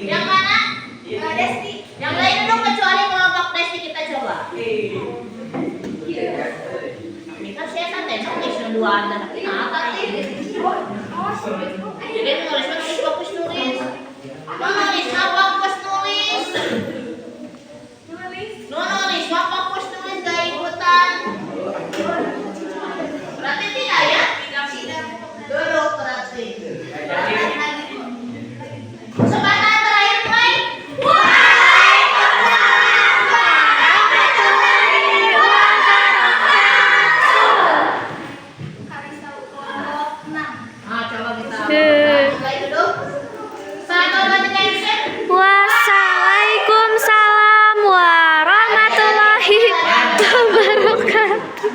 Yang mana? Desti. Yang lain dulu kecuali kelompok Desti kita coba. Ini kan saya santai nulis dua anak. Apa sih? Jadi nulis fokus nulis. Nulis apa fokus nulis? Nulis apa fokus nulis gak ikutan? Berarti tidak ya? Tidak. Dulu berarti. Kesempatan terakhir mulai. Waalaikumsalam warahmatullahi wabarakatuh.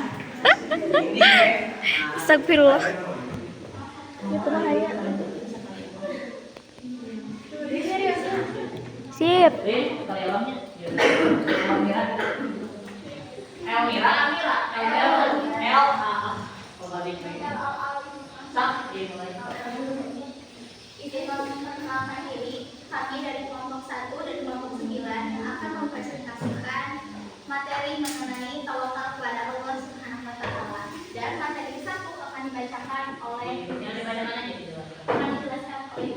Astagfirullah. Sip. Izin memperkenalkan diri, kami dari kelompok 1 dan kelompok 9 yang akan mempresentasikan materi mengenai tawakal kepada Allah Subhanahu wa Ta'ala. Dan materi 1 akan dibacakan oleh akan dijelaskan oleh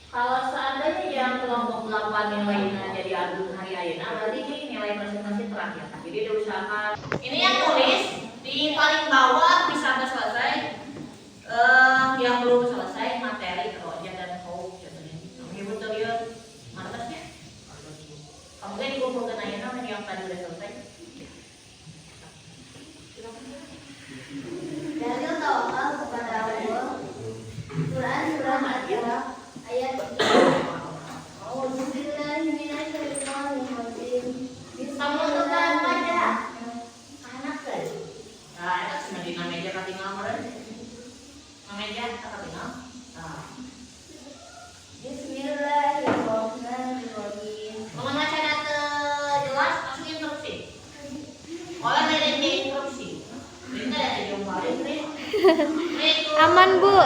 kalau seandainya yang kelompok 8 nilainya jadi adu hari ayeuna, berarti ini nilai presentasi terakhir. Jadi diusahakan. Ini yang tulis di paling bawah bisa sampai selesai. Yang belum selesai materi roja dan kau contohnya. Kamu betul ya markasnya. Kamu kan dikumpulkan ayeuna yang tadi udah selesai. Dalil tawakal kepada Allah. Quran surah Al-Baqarah ayat 3. A'udzubillahi minasyaitonir rajim. Kamu tuh kan baca. Anak kan. Nah, itu cuma di meja katingal meureun. Meja apa tinggal? Bismillahirrahmanirrahim. Mau baca data jelas langsung instruksi. Oleh dari instruksi. Ini ada jumlah ini. Aman, Bu.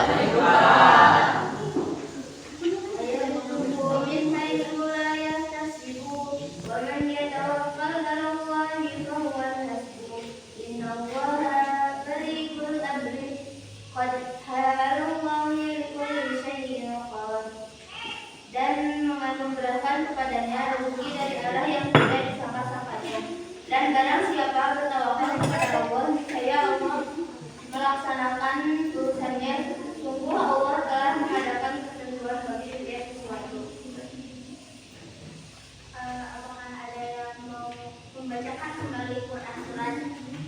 Dan menganugerahkan kepadanya rezeki dari arah yang tidak disangka-sangkanya. Dan barang siapa bertawakal kepada Allah, niscaya Allah melaksanakan urusannya. Sungguh Allah telah mengadakan ketentuan bagi setiap sesuatu. Apakah ada yang mau membacakan kembali Quran surat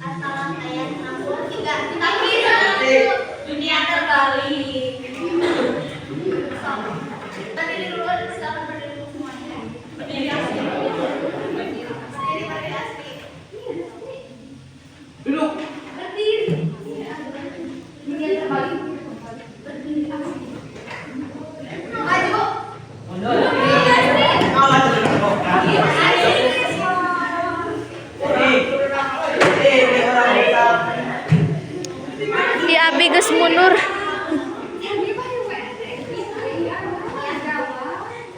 As-Salam ayat 63? Tapi dunia terbalik. Berdiri dulu, silakan berdiri dulu semuanya. Berdiri asli. Berdiri asli. Duduk. Berdiri. Dunia terbalik. Berdiri asli. Maju. Mundur. Di abi geus mundur.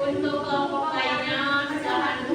Untuk kelompok lainnya silakan.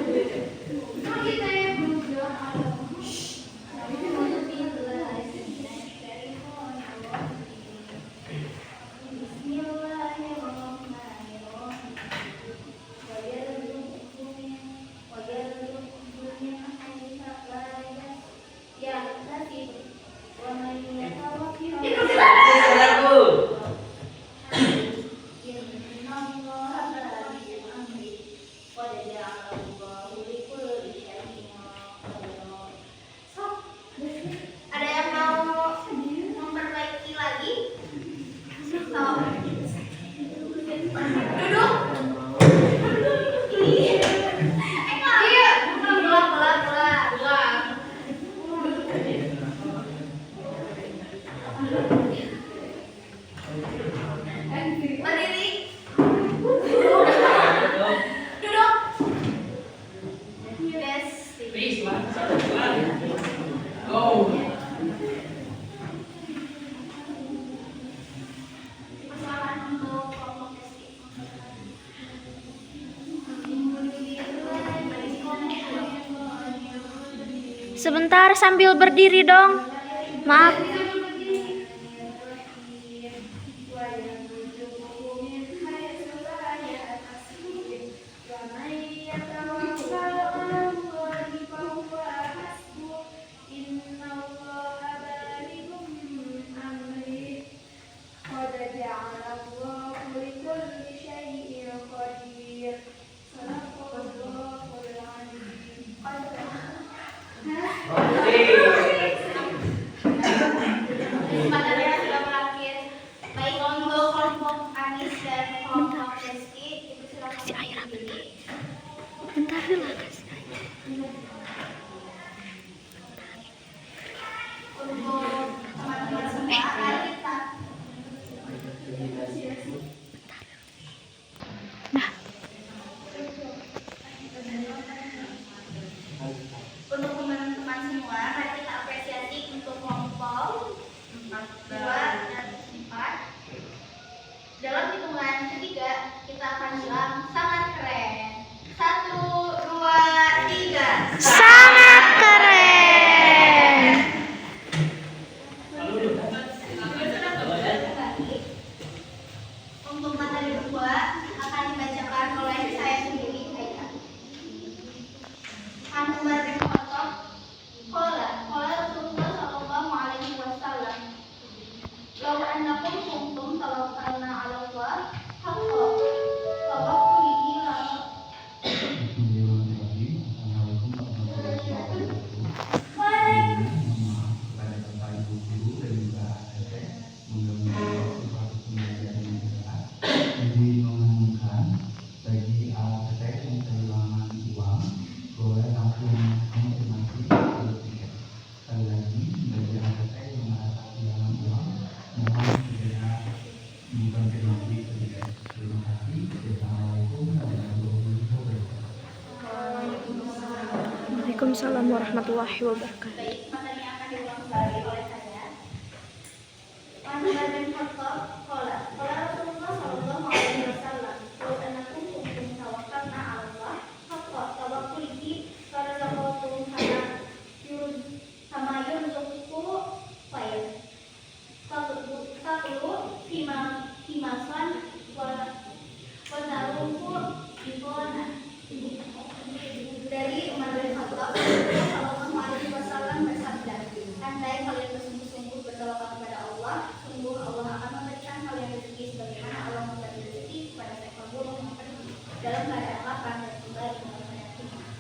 Ada yang mau memperbaiki lagi? Duduk. Iya. Pulang. Berdiri. Duduk. Yes. Go. Sebentar sambil berdiri dong. Maaf. Kesempatannya sudah berakhir. Baik untuk kelompok Anis dan kelompok Reski, itu silakan Kasih air apa berdiri. nih? Bentar lah kasih air. Untuk teman-teman semua, mari kita Dah. untuk teman-teman semua, mari kita apresiasi untuk kelompok 2 dan 4. Dalam hitungan ketiga, kita akan bilang sangat keren. 1, 2, 3. Sangat keren. Untuk materi kedua akan dibacakan oleh saya sendiri, Haika. An Umar bin Khattab qala Rasulullah sallallahu alaihi wasallam, law annakum kuntum tawakkalna 'ala Allah haqqa tawakkulihi la Bismillahirrahmanirrahim. Assalamualaikum warahmatullahi wabarakatuh. Kepada Bapak Ibu Guru dan juga ATT, mudah-mudahan suatu pembelajaran yang bermanfaat. Jadi mengumumkan bagi ATT yang kehilangan uang boleh langsung konfirmasi ke tiket. Sekali lagi bagi ATT yang merasa kehilangan uang mohon segera dikonfirmasi ke tiket. Terima kasih. Assalamualaikum warahmatullahi wabarakatuh. Waalaikumsalam warahmatullahi wabarakatuh. Baik, materi yang akan diulang kembali oleh saya. An Umar bin Khattab qala Rasulullah sallallahu alaihi wasallam, law annakum kuntum tawakkalna 'ala Allah haqqa tawakkulihi la razaqakum kama yurzuqu tayr. Taqulu himasan wa taruku ibona. Dari Umar bin Khattab, Rasulullah sallallahu alaihi wasallam bersabda, andai kalian bersungguh-sungguh bertawakal kepada Allah, sungguh Allah akan memberikan kalian rezeki sebagaimana Allah memberi rezeki kepada seekor burung yang pergi dalam keadaan lapar dan kembali dalam keadaan kenyang.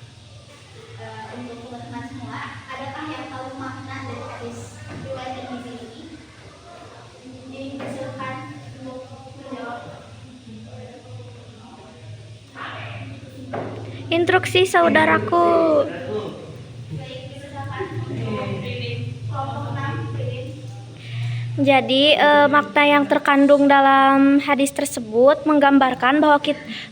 Untuk teman-teman semua, adakah yang tahu makna dari hadis riwayat Tirmidzi ini? Dipersilakan untuk menjawab. Instruksi saudaraku. Baik, dipersilakan untuk kelompok 6 Prilin. Jadi makna yang terkandung dalam hadis tersebut menggambarkan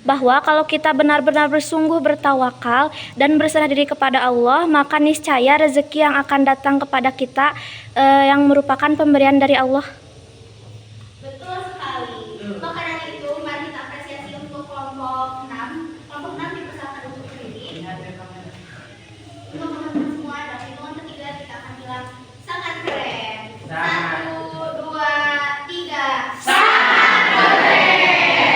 bahwa kalau kita benar-benar bersungguh bertawakal dan berserah diri kepada Allah, maka niscaya rezeki yang akan datang kepada kita yang merupakan pemberian dari Allah. Betul sekali. Maka dari itu, mari kita apresiasi untuk kelompok 6. Kelompok 6 dipersilakan untuk berdiri. Untuk teman-teman semua, dalam hitungan ketiga kita akan bilang sangat keren. 1, 2, 3. Sangat keren.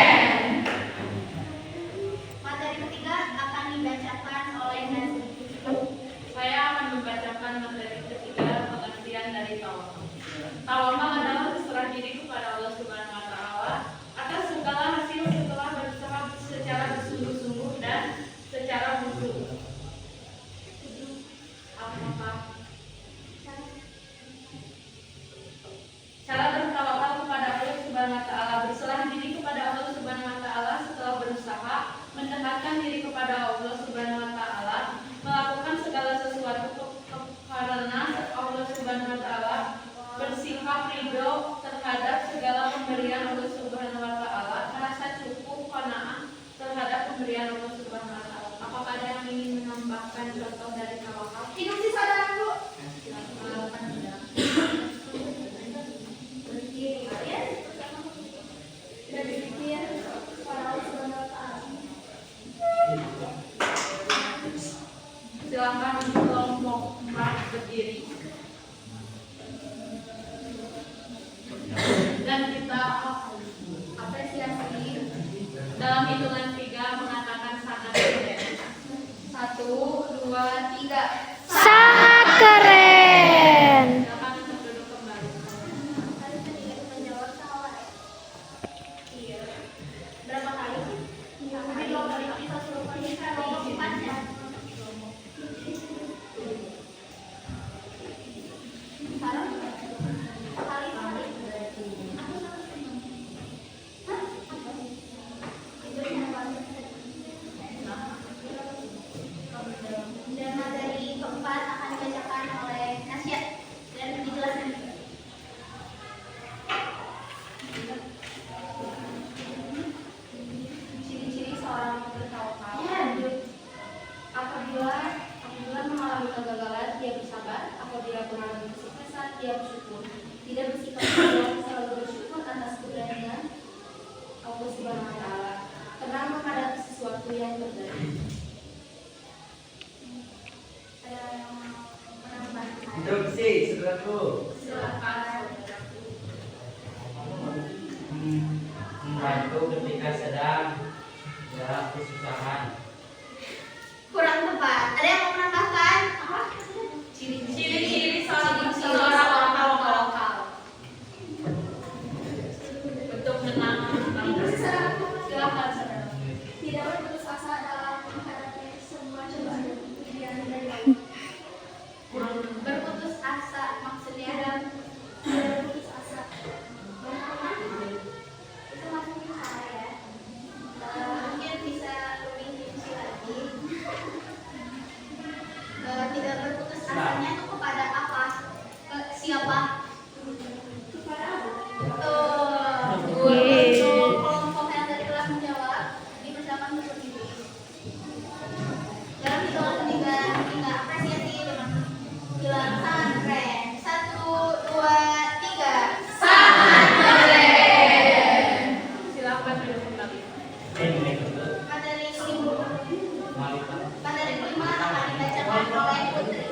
Materi ketiga akan dibacakan oleh Nazmi. Saya akan membacakan materi ketiga, pengertian dari tawakal. Tawakal adalah berserah diri kepada Allah Subhanahu wa taala atas segala hasil setelah berusaha secara bersungguh-sungguh dan secara khusyuk. Apakah cara bertawakal kepada Allah Subhanahu wa taala, berserah diri kepada Allah Subhanahu wa taala setelah berusaha mendekatkan diri kepada Allah Subhanahu wa taala, melakukan segala sesuatu karena Allah Subhanahu wa taala, bersikap ridho terhadap segala pemberian Allah Subhanahu wa taala, merasa cukup qanaah terhadap pemberian Allah Subhanahu wa taala. Apakah ada yang ingin menambahkan contoh dari tawakal? Instruksi saudaraku. Silakan. Berdiri kalian dan berzikir kepada Allah Subhanahu wa taala. Silakan untuk kelompok 4. apresiasi. Dalam hitungan 3 mengatakan sangat keren. 1, 2, 3. Sangat keren. Silakan untuk duduk kembali. Kali tadi menjawab salah. Iya. Berapa kali? Tapi 2 kali. Bisa 10 kali. Kalau 4 ya. Sekarang kali. Aku sama senang. Hah? Apa sih? Itu yang paling. Dan materi keempat akan dibacakan oleh Nasya dan dijelaskan. Ciri-ciri seorang bertawakal. Apabila mengalami kegagalan, dia bersabar. Apabila mengalami kesuksesan, dia bersyukur. Tidak bersikap sombong, selalu bersyukur atas keberanian Allah Subhanahu wa Ta'ala. Tenang menghadapi sesuatu yang terjadi. Ada yang menambahkan? Instruksi, saudaraku. Silakan saudaraku. Membantu ketika sedang dalam kesusahan. Kurang tepat. Ada yang mau menambahkan? Apa? Ciri-ciri seorang orang tawakal. Bentuk tenang. Silakan saudara. Tidak berputus asa dalam menghadapi semua cobaan ujian dari Allah. Berputus asa maksudnya dan tidak berputus asa. Itu maksudnya salah ya. Mungkin bisa lebih rinci lagi. Tidak berputus asanya itu kepada apa? Siapa? Kepada Allah. Untuk kelompok yang tadi telah menjawab, dipersilakan untuk berdiri. Dalam hitungan ketiga, kita apresiasi dengan bilang sangat keren. 1, 2, 3. Sangat keren. Silakan duduk kembali. Materi kelima akan dibacakan oleh Putri.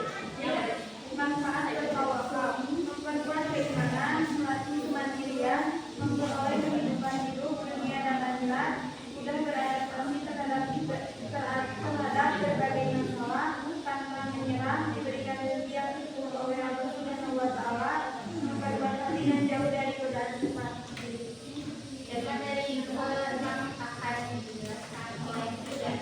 Manfaat bertawakal, memperkuat keimanan, melatih kemandirian, memperoleh kehidupan hidup dunia dan akhirat, mudah beradaptasi terhadap berbagai masalah, tanpa menyerah, diberikan rezeki yang cukup oleh Allah Subhanahu wa Ta'ala, memperkuat hati dan jauh dari godaan sifat. Dan materi ke-6 akan dijelaskan oleh Tugas.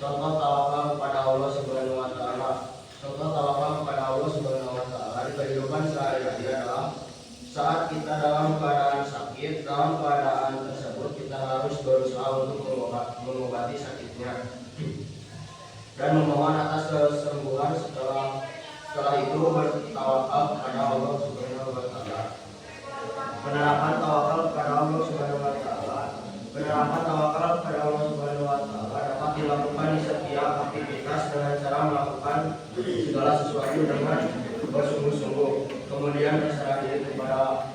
Contoh tawakal kepada Allah Subhanahu wa Ta'ala. Contoh tawakal kepada Allah Subhanahu wa Ta'ala di kehidupan sehari-hari adalah saat kita dalam keadaan sakit, dalam keadaan tersebut kita harus berusaha untuk mengobati sakitnya dan memohon atas kesembuhan. Setelah itu bertawakal kepada Allah Subhanahu wa Ta'ala. Penerapan tawakal kepada Allah Subhanahu wa Ta'ala. Penerapan tawakal kepada Allah Subhanahu wa Ta'ala dapat dilakukan di setiap aktivitas dengan cara melakukan segala sesuatu dengan bersungguh-sungguh, kemudian berserah diri kepada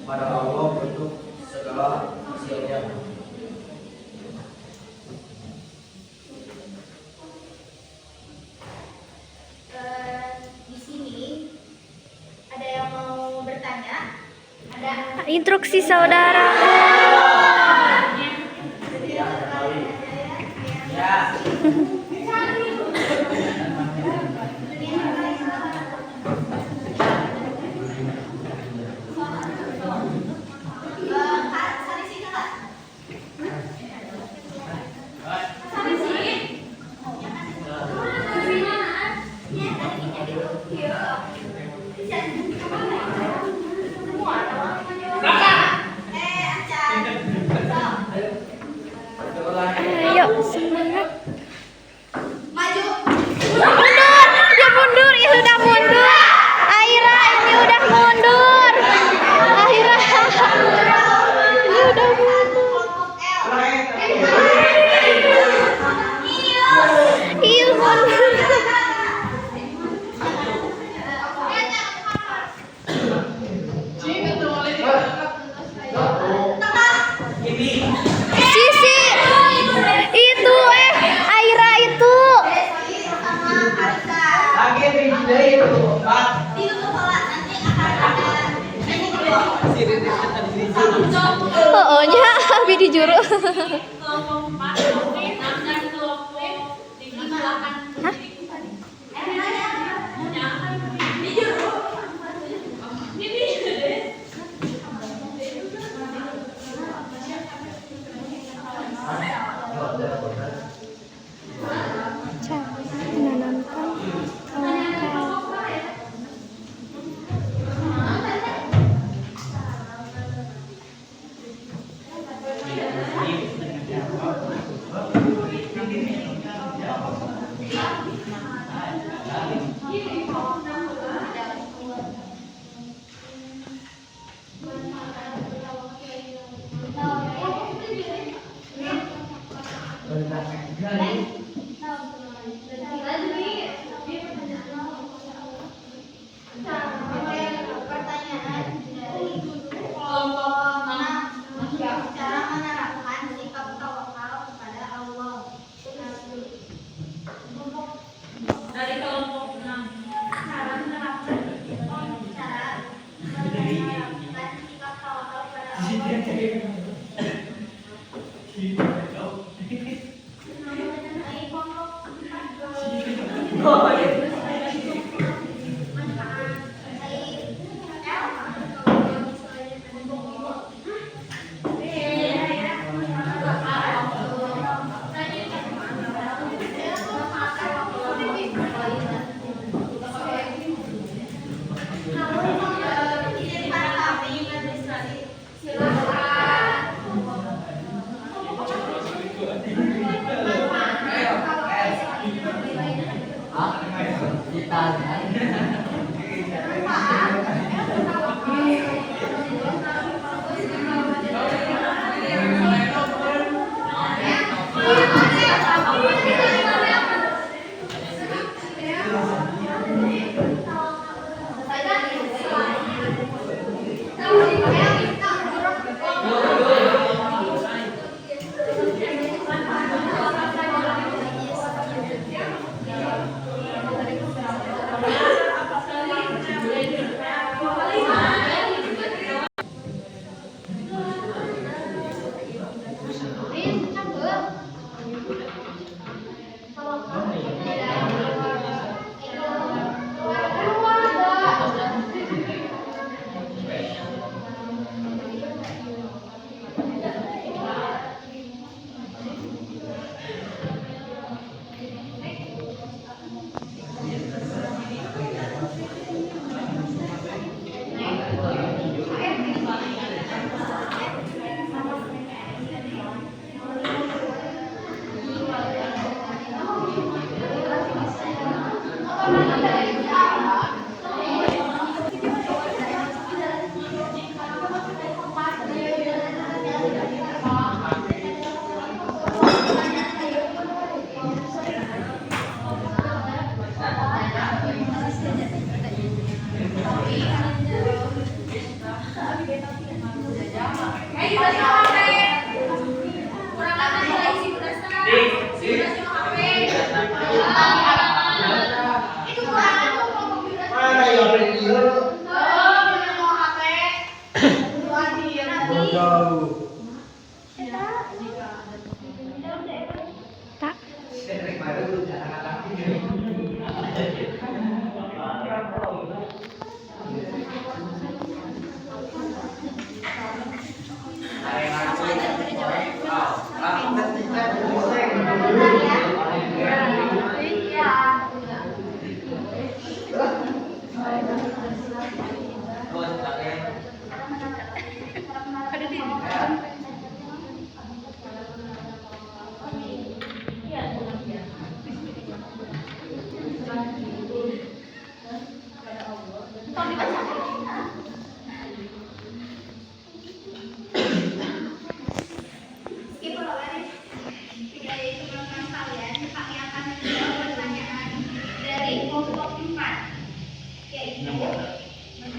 Allah untuk segala hasilnya. Di sini ada yang mau bertanya? Ada? Instruksi saudara. Ya. Ayo semangat. Ditutup pola nanti akan ada ini dulu. Oh, nya abi di juru. Kelompok 4 Covid dan kelompok di belakang. Hah? Di juru. Ini deh. Menanamkan tawakal. Pertanyaan dari kelompok cara menerapkan sikap tawakal kepada Allah. Dari kelompok 6. Cara menerapkan sikap tawakal kepada Allah. Tak.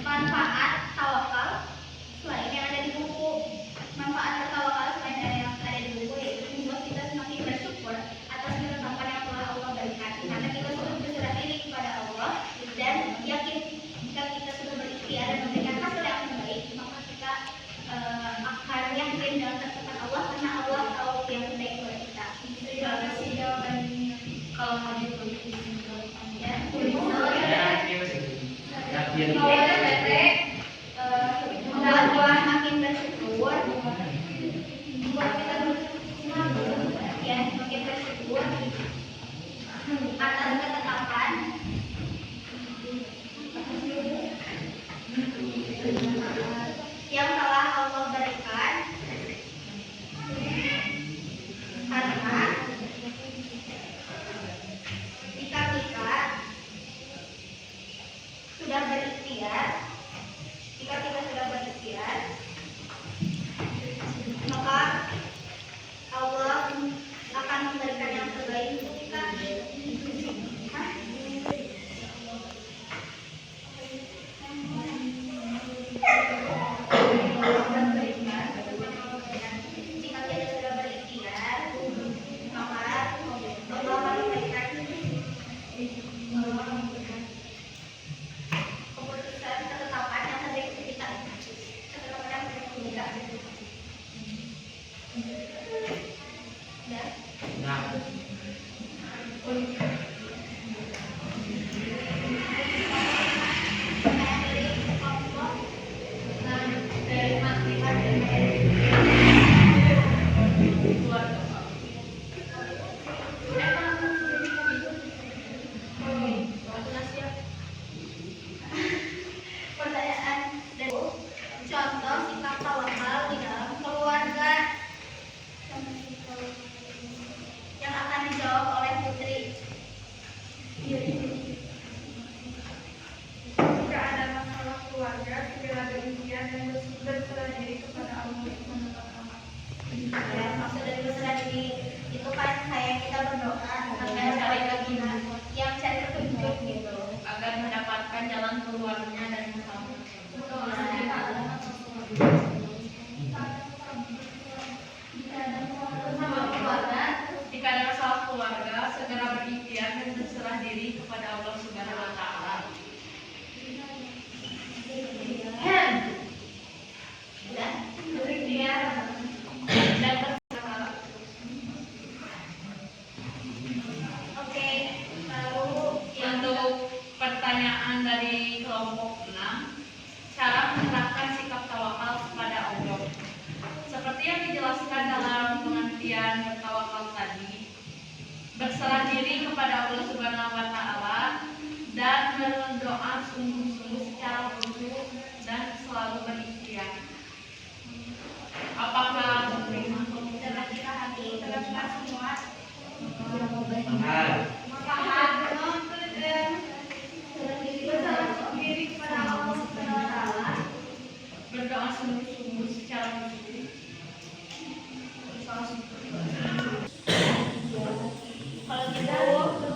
Manfaat tawakal selain yang ada di buku. Manfaat bertawakal selain dari yang ada di buku yaitu membuat kita semakin bersyukur atas ketetapan yang telah Allah berikan. Karena kita selalu berserah diri kepada Allah dan pertanyaan dari kelompok 6, cara menerapkan sikap tawakal kepada Allah. Seperti yang dijelaskan dalam pengertian bertawakal tadi, berserah diri kepada Allah Subhanahu wa taala dan berdoa sungguh-sungguh secara khusyuk dan selalu berikhtiar. Apakah menerima kira-kira hati terasa semua? Benar. Berserah diri kepada Allah Subhanahu wa taala, berdoa sungguh-sungguh secara khusyuk. Kalau gitu,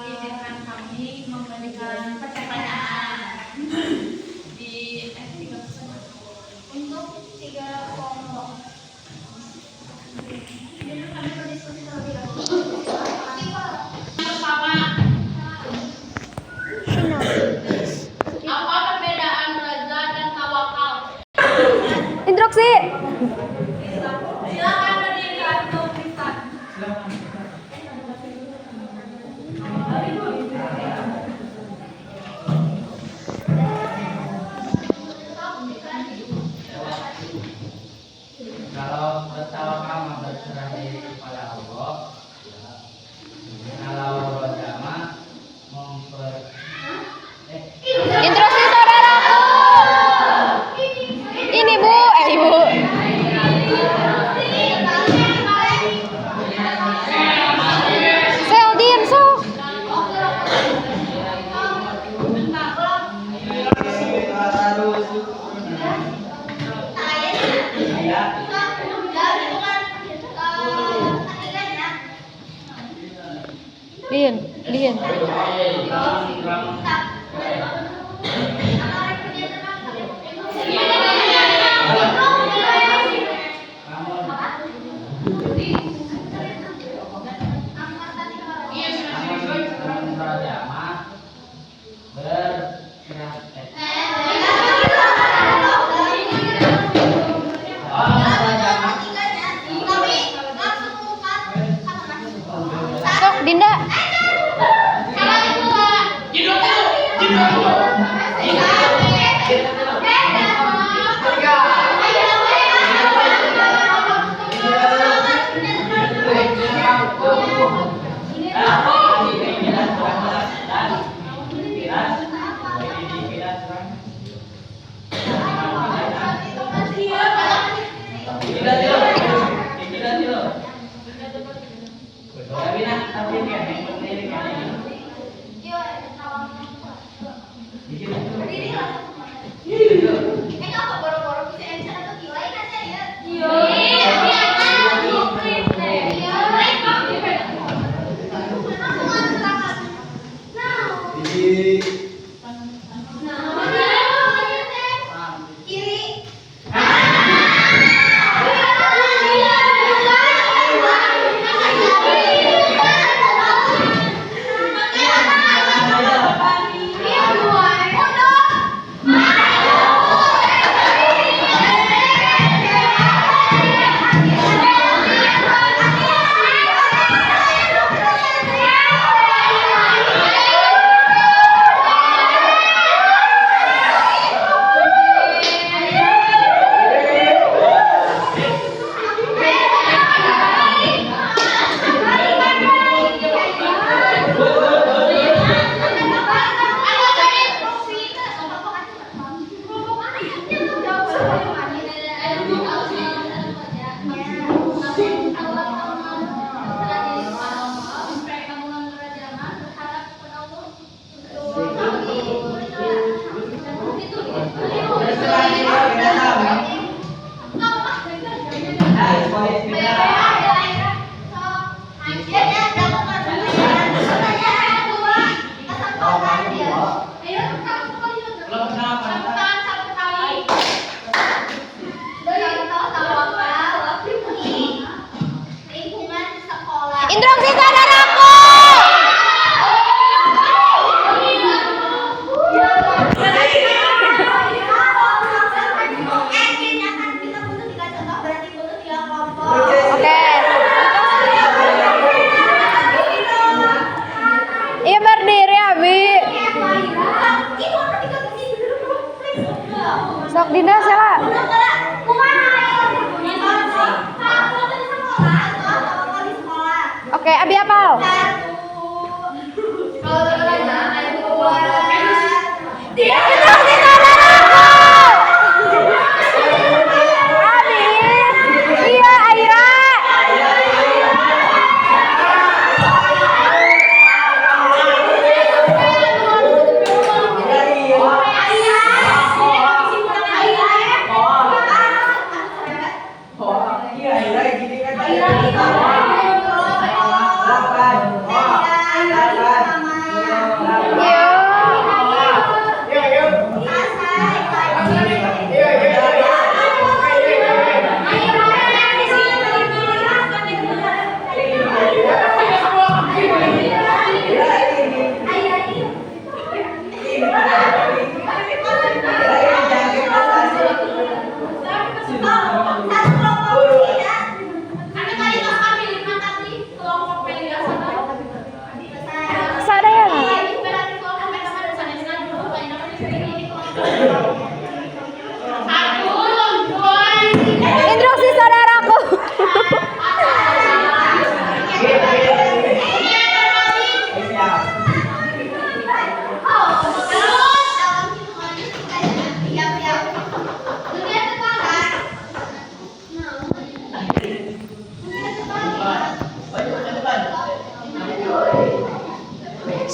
izinkan kami memberikan pertanyaan di S3 Untuk 3 kelompok. Jadi kami berdiskusi terlebih dahulu. pertama, apa perbedaan raja dan tawakal? Instruksi. Silakan berdiri untuk Tristan. Kalau bertawakal mah berserah diri kepada Allah. Kalau roja mah Instruksi saudaraku. Ini Bu, Ibu. Seldin sok. Lin, Lin. Sok, Dinda.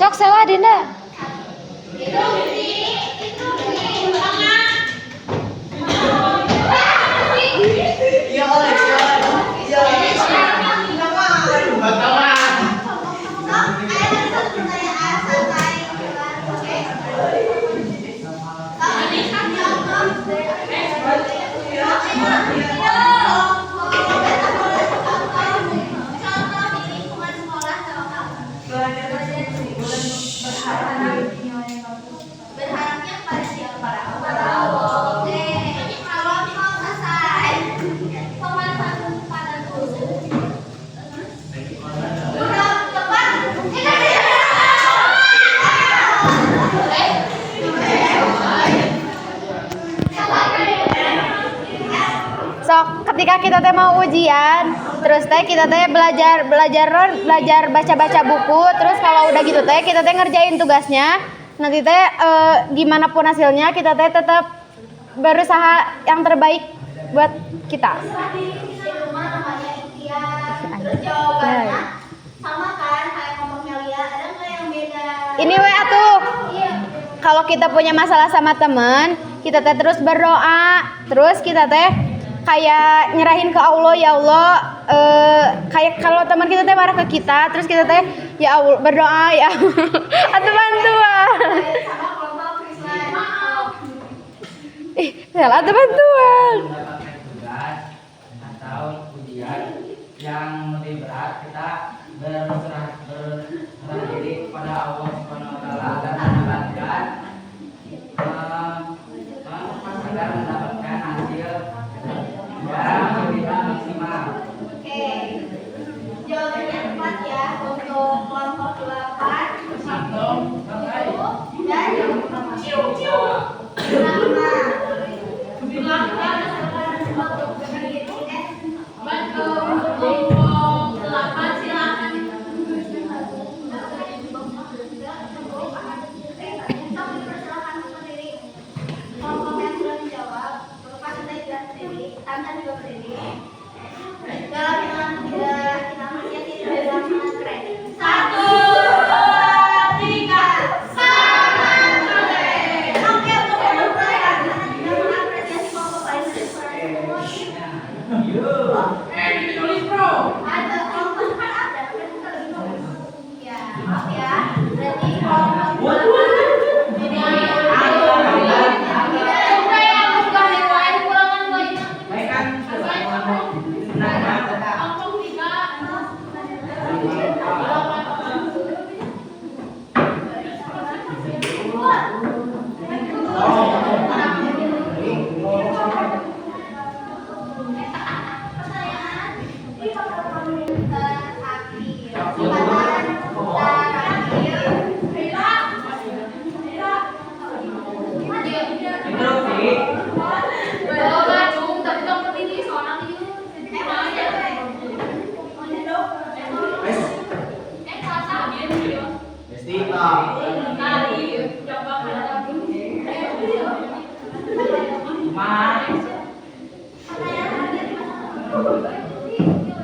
Sok sewa Dinda. Berharapnya pada siapa? Pada Allah. Oke, kalau mau selesai, pemanfaatan pada tuh. Udah tepat. Sok ketika kita teh mau ujian, terus teh kita teh belajar baca-baca buku, terus kalau udah gitu teh kita teh ngerjain tugasnya. Nanti teh gimana pun hasilnya kita teh tetap berusaha yang terbaik buat kita. Di rumah namanya Ikhtiar. Terus jawabannya sama kan kayak ngomongnya Lia. Ada nggak yang beda? Ini we atuh. Iya. Kalau kita punya masalah sama teman, kita teh terus berdoa, terus kita teh kayak nyerahin ke Allah, ya Allah, kayak kalau teman kita teh marah ke kita, terus kita teh ya Allah berdoa ya atau bantuan. Sama kelompok Krislan. Salah atau bantuan. Mendapatkan tugas atau ujian yang lebih berat, kita berserah diri kepada Allah Subhanahu wa taala dan mendapatkan agar mendapatkan hasil yang lebih maksimal. Oke. Jawabannya tepat ya untuk kelompok 8 dan dalam hitungan tidak kita masih tidak dalam hitungan keren. 1, 2, 3, sangat keren. Oke, untuk yang keren, kita mengapresiasi kelompok lain ada kelompok kan ada, tapi kita lebih bagus. Ya, maaf ya. Berarti kelompok 8 ini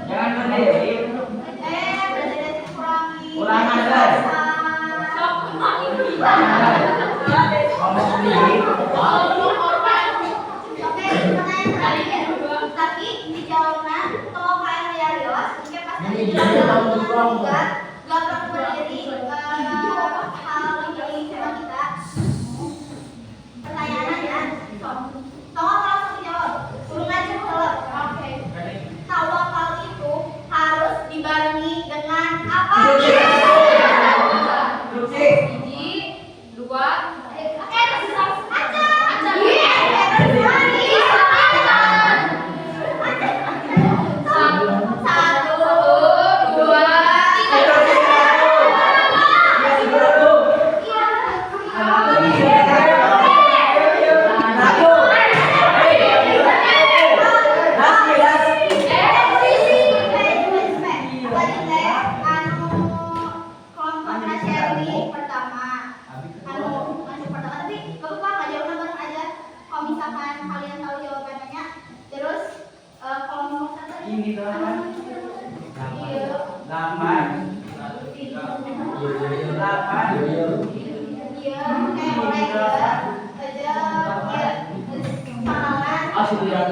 Jangan berdiri. Ulang aja. Ngomong sendiri. Tapi dijawabnya kalau kalian lihat mungkin pasti gak perlu berdiri hal ini sama kita. Pertanyaannya ya, tolong langsung jawab. Suruh aja jawab. Oke. Tawakal itu harus dibarengi dengan apa? Satu, dua, tiga. Iya, kayak mulai aja ya kenalan.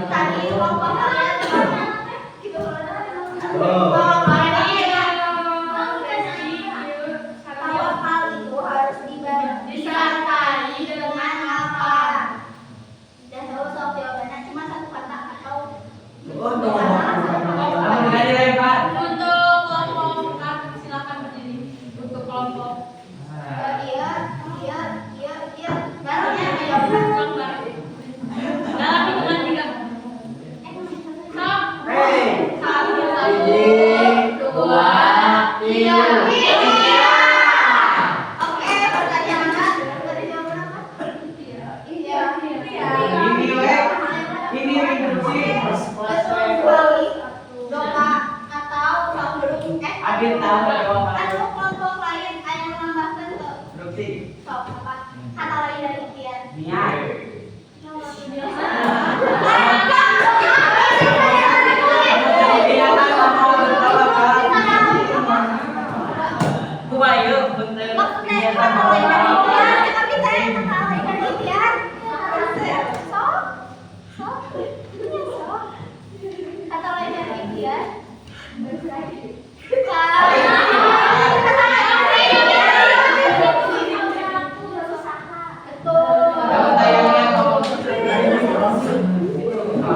Tadi kelompok kalian gitu tawakal itu harus disertai dengan apa? Dan tahu soal jawabannya cuma satu kata atau Untuk kelompok A, silakan berdiri. Untuk kelompok iya. Baru ya jawaban. dalam hitungan 3. Satu, dua, tiga. Oke, pertanyaannya dari jawaban apa? Iya. Betul sekali. Doa atau sebelum Adit tahu jawaban. atau kelompok lain yang menambahkan ke Berarti sok apa? Kata lain dari ikhtiar. niat. Kubayu bentar. Maksudnya kata lain dari ikhtiar, tapi saya kata lain dari ikhtiar. Sok. Iya, sok. Kata lain dari ikhtiar.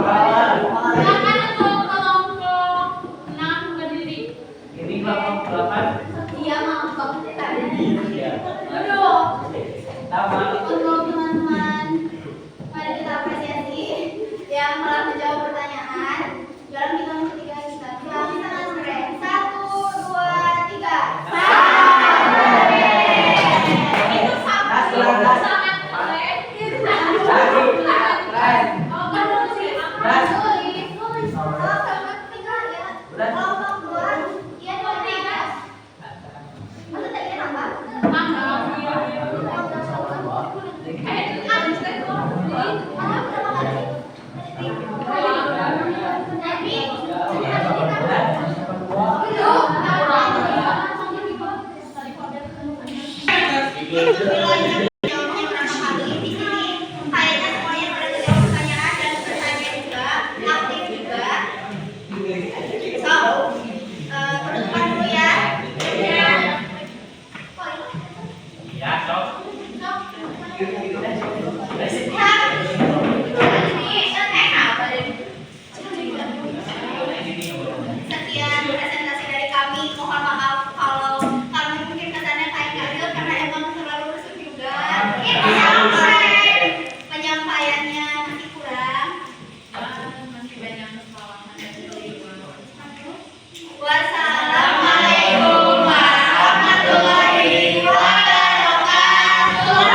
Silakan untuk kelompok 6 berdiri. Ini kelompok 8. Iya, maaf banget tadi. Iya. Aduh. Sama. Untuk teman-teman, mari kita apresiasi yang telah menjawab pertanyaan dalam hitungan ketiga kita. Dalam hitungan keren. 1, 2, 3. Itu sama. Sangat boleh. Tulis. Oh, sama 3 ya. Kelompok 2. Iya, 3. Masa tadi nambah? Iya, sok. Sekian presentasi dari kami. Mohon maaf kalau mungkin kesannya kayak gagal karena emang terlalu rusuk juga. Penyampaiannya masih kurang. Masih banyak kesalahan. Wassalamualaikum warahmatullahi wabarakatuh.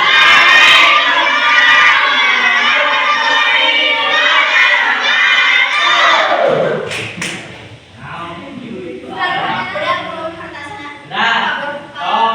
Udah belum kertasnya? Dah. Sok.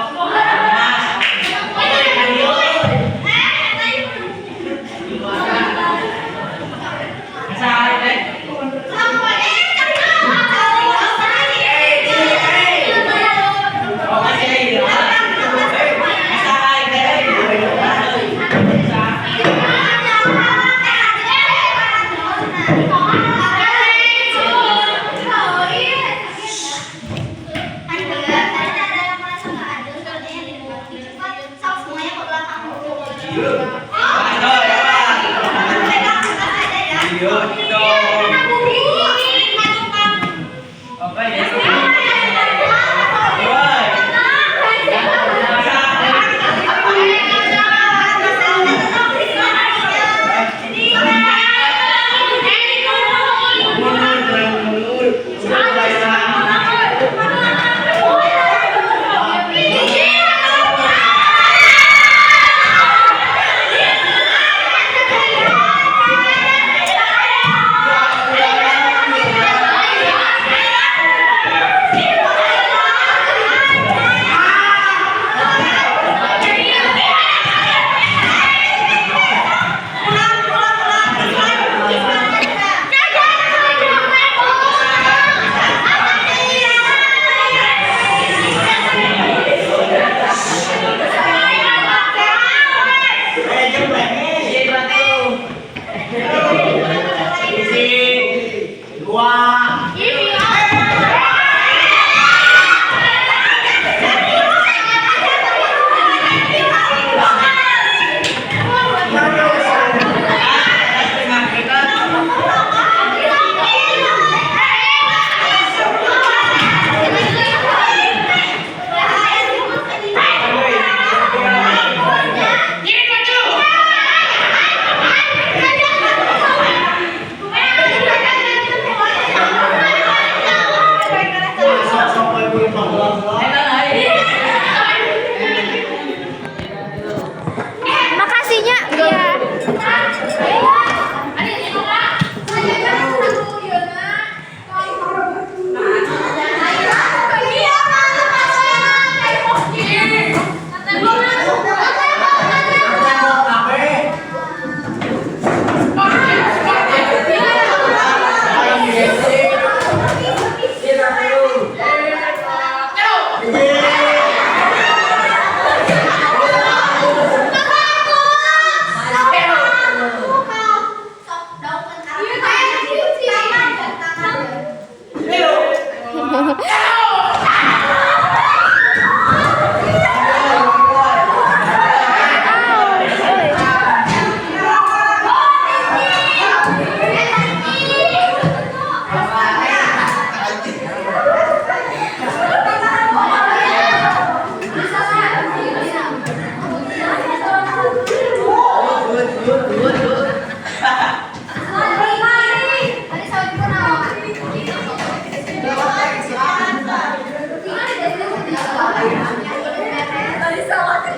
Semuanya ke belakang dulu.